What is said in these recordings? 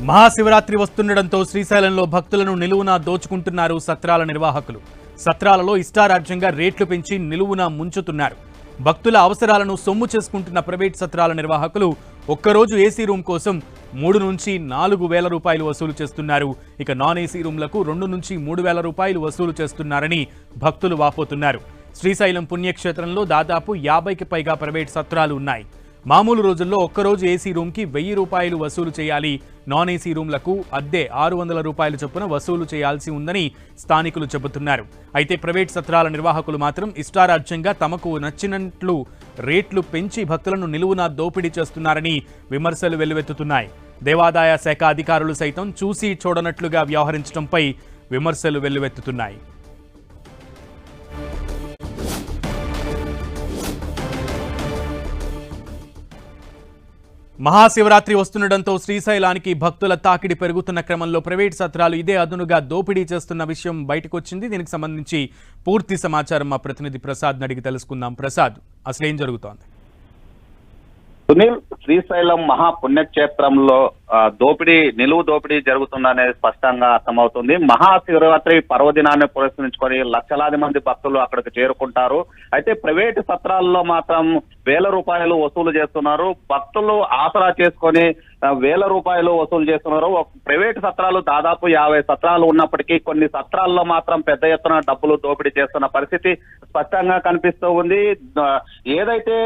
మహాశివరాత్రి వస్తుండటంతో శ్రీశైలంలో భక్తులను నిలువునా దోచుకుంటున్నారు సత్రాల నిర్వాహకులు. సత్రాలలో ఇష్టారాజ్యంగా రేట్లు పెంచి నిలువునా ముంచుతున్నారు. భక్తుల అవసరాలను సొమ్ము చేసుకుంటున్న ప్రైవేట్ సత్రాల నిర్వాహకులు ఒక్కరోజు ఏసీ రూమ్ కోసం 3 నుంచి 4 వేల రూపాయలు వసూలు చేస్తున్నారు. ఇక నాన్ ఏసీ రూమ్లకు 2 నుంచి 3 వేల రూపాయలు వసూలు చేస్తున్నారని భక్తులు వాపోతున్నారు. శ్రీశైలం పుణ్యక్షేత్రంలో దాదాపు 50కి పైగా ప్రైవేట్ సత్రాలు ఉన్నాయి. మామూలు రోజుల్లో ఒక్కరోజు ఏసీ రూమ్కి 1000 రూపాయలు వసూలు చేయాలి. నాన్ ఏసీ రూమ్లకు అద్దె 600 రూపాయల చొప్పున వసూలు చేయాల్సి ఉందని స్థానికులు చెబుతున్నారు. అయితే ప్రైవేట్ సత్రాల నిర్వాహకులు మాత్రం ఇష్టారాజ్యంగా తమకు నచ్చినట్లు రేట్లు పెంచి భక్తులను నిలువునా దోపిడీ చేస్తున్నారని విమర్శలు వెల్లువెత్తుతున్నాయి. దేవాదాయ శాఖ అధికారులు సైతం చూసి చూడనట్లుగా వ్యవహరించడంపై విమర్శలు వెల్లువెత్తుతున్నాయి. మహాశివరాత్రి వస్తుండటంతో శ్రీశైలానికి భక్తుల తాకిడి పెరుగుతున్న క్రమంలో ప్రైవేట్ సత్రాలు ఇదే అదునుగా దోపిడీ చేస్తున్న విషయం బయటకొచ్చింది. దీనికి సంబంధించి పూర్తి సమాచారం మా ప్రతినిధి ప్రసాద్ అడిగి తెలుసుకుందాం. ప్రసాద్, అసలేం జరుగుతోంది? సునీల్, శ్రీశైలం మహాపుణ్యక్షేత్రంలో నిలువు దోపిడీ జరుగుతుందనేది స్పష్టంగా అర్థమవుతుంది. మహాశివరాత్రి పర్వదినాన్ని పురస్కరించుకొని లక్షలాది మంది భక్తులు అక్కడికి చేరుకుంటారు. అయితే ప్రైవేటు సత్రాల్లో మాత్రం 1000 రూపాయలు వసూలు చేస్తున్నారు. భక్తులు ఆసరా చేసుకొని 1000 రూపాయలు వసూలు చేస్తున్నారు. ప్రైవేటు సత్రాలు దాదాపు 50 సత్రాలు ఉన్నప్పటికీ కొన్ని సత్రాల్లో మాత్రం పెద్ద ఎత్తున డబ్బులు దోపిడీ చేస్తున్న పరిస్థితి స్పష్టంగా కనిపిస్తూ ఉంది. ఏదైతే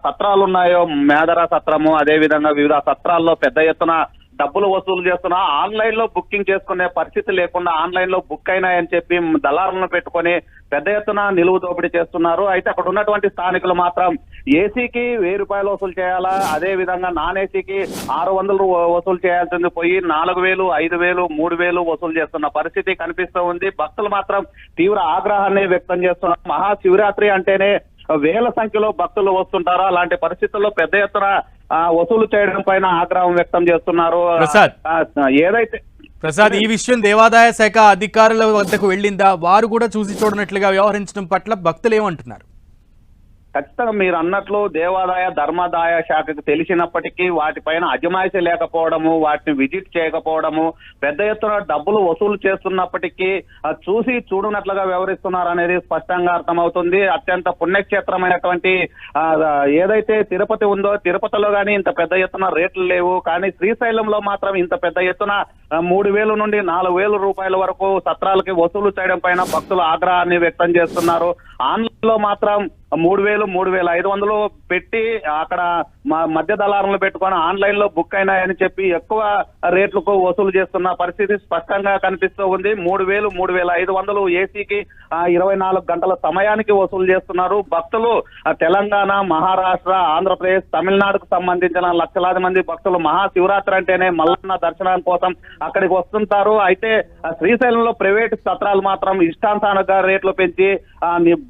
సత్రాలు ఉన్నాయో, మేదర సత్రము, అదే విధంగా వివిధ సత్రాల్లో పెద్ద ఎత్తున డబ్బులు వసూలు చేస్తున్నా ఆన్లైన్ లో బుకింగ్ చేసుకునే పరిస్థితి లేకుండా ఆన్లైన్ లో బుక్ అయినాయని చెప్పి దళారులను పెట్టుకొని పెద్ద ఎత్తున నిలువు దోపిడీ చేస్తున్నారు. అయితే అక్కడ ఉన్నటువంటి స్థానికులు మాత్రం ఏసీకి 1000 రూపాయలు వసూలు చేయాలా, అదే విధంగా నాన్ ఏసీకి 600 వసూలు చేయాల్సింది పోయి 4000, 5000, 3000 వసూలు చేస్తున్న పరిస్థితి కనిపిస్తూ ఉంది. భక్తులు మాత్రం తీవ్ర ఆగ్రహాన్ని వ్యక్తం చేస్తున్నారు. మహాశివరాత్రి అంటేనే వేల సంఖ్యలో భక్తులు వస్తుంటారు. అలాంటి పరిస్థితుల్లో పెద్ద ఎత్తున వసూలు చేయడం పైన ఆగ్రహం వ్యక్తం చేస్తున్నారు. ప్రసాద్, ఈ విషయం దేవాదాయ శాఖ అధికారుల వద్దకు వెళ్ళిందా? వారు కూడా చూసి చూడనట్లుగా వ్యవహరించడం పట్ల భక్తులు ఏమంటున్నారు? ఖచ్చితంగా మీరు అన్నట్లు దేవాదాయ ధర్మాదాయ శాఖకు తెలిసినప్పటికీ వాటిపైన అజమాయిషీ లేకపోవడము, వాటిని విజిట్ చేయకపోవడము, పెద్ద ఎత్తున డబ్బులు వసూలు చేస్తున్నప్పటికీ చూసి చూడనట్లుగా వ్యవహరిస్తున్నారు అనేది స్పష్టంగా అర్థమవుతుంది. అత్యంత పుణ్యక్షేత్రమైనటువంటి ఏదైతే తిరుపతి ఉందో, తిరుపతిలో కానీ ఇంత పెద్ద ఎత్తున రేట్లు లేవు. కానీ శ్రీశైలంలో మాత్రం ఇంత పెద్ద ఎత్తున 3000 నుండి 4000 రూపాయల వరకు సత్రాలకి వసూలు చేయడం పైన భక్తులు ఆగ్రహాన్ని వ్యక్తం చేస్తున్నారు. ఆన్లైన్ లో మాత్రం 3000, 3500 పెట్టి అక్కడ మధ్య దళారులు పెట్టుకొని ఆన్లైన్ లో బుక్ అయినాయని చెప్పి ఎక్కువ రేట్లకు వసూలు చేస్తున్న పరిస్థితి స్పష్టంగా కనిపిస్తూ ఉంది. 3000, 3500 ఏసీకి 24 గంటల సమయానికి వసూలు చేస్తున్నారు. భక్తులు తెలంగాణ, మహారాష్ట్ర, ఆంధ్రప్రదేశ్, తమిళనాడుకు సంబంధించిన లక్షలాది మంది భక్తులు మహాశివరాత్రి అంటేనే మల్లన్న దర్శనం కోసం అక్కడికి వస్తుంటారు. అయితే శ్రీశైలంలో ప్రైవేట్ సత్రాలు మాత్రం ఇష్టానుసారంగా రేట్లు పెంచి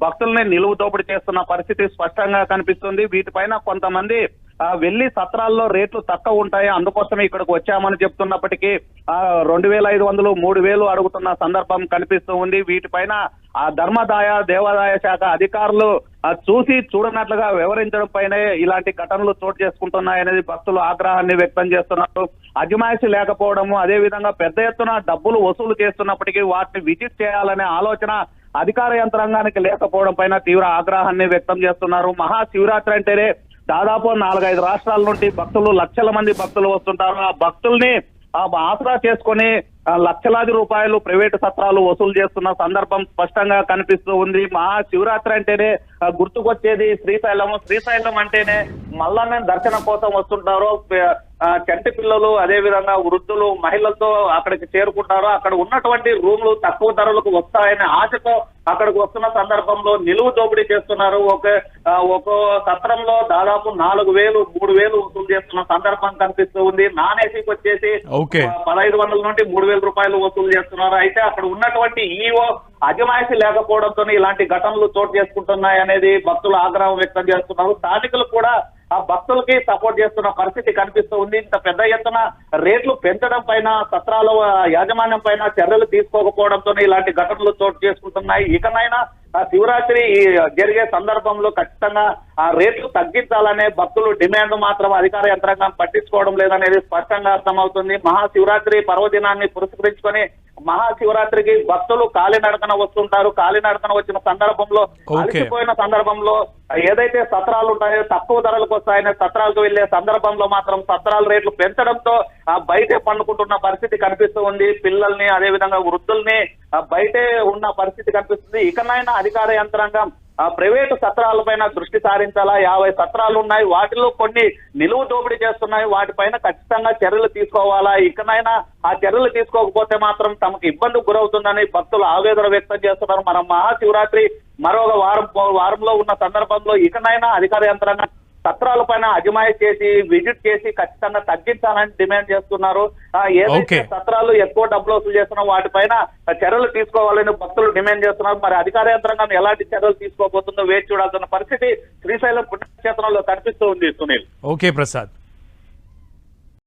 భక్తుల్ని నిలువు దోపిడీ చేస్తున్న పరిస్థితి స్పష్టంగా కనిపిస్తుంది. వీటిపైన కొంతమంది వెళ్లి సత్రాల్లో రేట్లు తక్కువ ఉంటాయి, అందుకోసమే ఇక్కడికి వచ్చామని చెప్తున్నప్పటికీ 2500, 3000 అడుగుతున్న సందర్భం కనిపిస్తూ ఉంది. వీటిపైన ధర్మాదాయ దేవాదాయ శాఖ అధికారులు చూసి చూడనట్లుగా వివరించడం పైనే ఇలాంటి ఘటనలు చోటు చేసుకుంటున్నాయనేది భక్తులు ఆగ్రహాన్ని వ్యక్తం చేస్తున్నారు. అజమాయిషీ లేకపోవడము, అదే విధంగా పెద్ద ఎత్తున డబ్బులు వసూలు చేస్తున్నప్పటికీ వాటిని విజిట్ చేయాలనే ఆలోచన అధికార యంత్రాంగానికి లేకపోవడం పైన తీవ్ర ఆగ్రహాన్ని వ్యక్తం చేస్తున్నారు. మహాశివరాత్రి అంటేనే దాదాపు 4-5 రాష్ట్రాల నుండి భక్తులు, లక్షల మంది భక్తులు వస్తుంటారు. ఆ భక్తుల్ని ఆసరా చేసుకొని లక్షలాది రూపాయలు ప్రైవేటు సత్రాలు వసూలు చేస్తున్న సందర్భం స్పష్టంగా కనిపిస్తూ ఉంది. మహాశివరాత్రి అంటేనే గుర్తుకొచ్చేది శ్రీశైలం అంటేనే మల్లన్న దర్శనం కోసం వస్తుంటారు. చంటి పిల్లలు, అదే విధంగా వృద్ధులు, మహిళలతో అక్కడికి చేరుకుంటారు. అక్కడ ఉన్నటువంటి రూమ్లు తక్కువ ధరలకు వస్తాయనే ఆశతో అక్కడికి వస్తున్న సందర్భంలో నిలువు దోపిడీ చేస్తున్నారు. ఒక సత్రంలో దాదాపు 4000, 3000 వసూలు చేస్తున్న సందర్భం కనిపిస్తూ ఉంది. నాన్ ఏసీకి వచ్చేసి 1500 నుండి 3000 రూపాయలు వసూలు చేస్తున్నారు. అయితే అక్కడ ఉన్నటువంటి ఈవో అజమాయిషీ లేకపోవడంతో ఇలాంటి ఘటనలు చోటు చేసుకుంటున్నాయి అనేది భక్తులు ఆగ్రహం వ్యక్తం చేస్తున్నారు. స్థానికులు కూడా ఆ భక్తులకి సపోర్ట్ చేస్తున్న పరిస్థితి కనిపిస్తూ ఉంది. ఇంత పెద్ద ఎత్తున రేట్లు పెంచడం పైన, సత్రాల యాజమాన్యం పైన చర్యలు తీసుకోకపోవడంతో ఇలాంటి ఘటనలు చోటు చేసుకుంటున్నాయి. ఇకనైనా శివరాత్రి జరిగే సందర్భంలో ఖచ్చితంగా ఆ రేట్లు తగ్గించాలనే భక్తులు డిమాండ్ మాత్రం అధికార యంత్రాంగం పట్టించుకోవడం లేదనేది స్పష్టంగా అర్థమవుతుంది. మహాశివరాత్రి పర్వదినాన్ని పురస్కరించుకొని మహాశివరాత్రికి భక్తులు కాలినడకన వస్తుంటారు. కాలినడకన వచ్చిన సందర్భంలో అలసిపోయిన సందర్భంలో ఏదైతే సత్రాలు ఉంటాయో తక్కువ ధరలకు వస్తాయనే సత్రాలకు వెళ్లే సందర్భంలో మాత్రం సత్రాల రేట్లు పెంచడంతో బయటే పండుకుంటున్న పరిస్థితి కనిపిస్తూ ఉంది. పిల్లల్ని అదేవిధంగా వృద్ధుల్ని బయటే ఉన్న పరిస్థితి కనిపిస్తుంది. ఇకనైనా అధికార యంత్రాంగం ప్రైవేటు సత్రాలపైన దృష్టి సారించాలా. 50 సత్రాలు ఉన్నాయి, వాటిలో కొన్ని నిలువు దోపిడీ చేస్తున్నాయి, వాటిపైన ఖచ్చితంగా చర్యలు తీసుకోవాలా. ఇకనైనా ఆ చర్యలు తీసుకోకపోతే మాత్రం తమకు ఇబ్బందికి గురవుతుందని భక్తులు ఆవేదన వ్యక్తం చేస్తున్నారు. మనం మహాశివరాత్రి మరొక వారంలో ఉన్న సందర్భంలో ఇకనైనా అధికార యంత్రాంగం సత్రాలపైన అజమాయిషీ చేసి విజిట్ చేసి ఖచ్చితంగా తగ్గించాలని డిమాండ్ చేస్తున్నారు. ఏదైతే సత్రాలు ఎక్కువ డబ్బులు వసూలు చేస్తున్నా వాటిపైన చర్యలు తీసుకోవాలని భక్తులు డిమాండ్ చేస్తున్నారు. మరి అధికార యంత్రాంగం ఎలాంటి చర్యలు తీసుకోబోతుందో వేచి చూడాల్సిన పరిస్థితి శ్రీశైలం పుణ్యక్షేత్రంలో కనిపిస్తూ ఉంది. సునీల్. ఓకే ప్రసాద్.